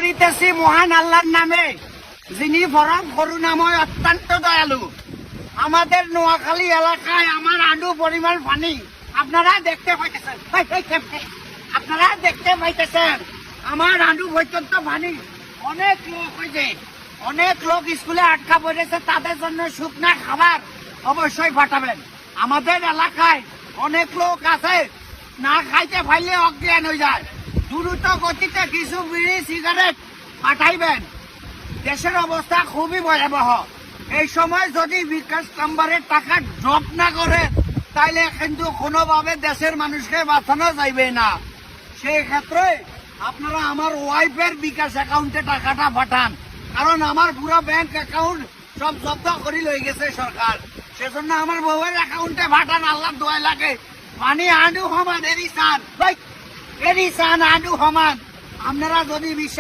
করিতেছি মহান আল্লাহর নামে, যিনি পরম করুণাময়, অত্যন্ত দয়ালু। আমাদের নোয়াখালী এলাকায় আমার আন্ডু পরিমাণ পানি আপনারা দেখতে পাইতেছেন, আপনারা দেখতে পাইতেছেন আমার আন্ডু পর্যন্ত পানি। অনেক লোক হয়েছে, অনেক লোক স্কুলে আটকা পড়েছে, তাদের জন্য শুকনা খাবার অবশ্যই পাঠাবেন। আমাদের এলাকায় অনেক লোক আছে না খাইতে পাইলে অজ্ঞান হয়ে যায়। দ্রুত গতিতে কিছু বিড়ি সিগারেট পাঠাইবেন। দেশের অবস্থা খুবই ভয়াবহ। এই সময় যদি বিকাশ নাম্বারের টাকা ড্রপ না করে তাইলে কিন্তু কোনোভাবে দেশের মানুষকে বাঁচানো যাইবে না। সেই ক্ষেত্রে আপনারা আমার ওয়াইফের বিকাশ অ্যাকাউন্টে টাকাটা পাঠান, কারণ আমার পুরো ব্যাংক অ্যাকাউন্ট সব জব্দ করে লই গেছে সরকার। সেজন্য আমার বউয়ের অ্যাকাউন্টে পাঠান, আল্লাহ দোয়া লাগে। মানে আন্ডু সমান এরি চান আন্ডু সমান। আপনারা যদি বিশ্বাস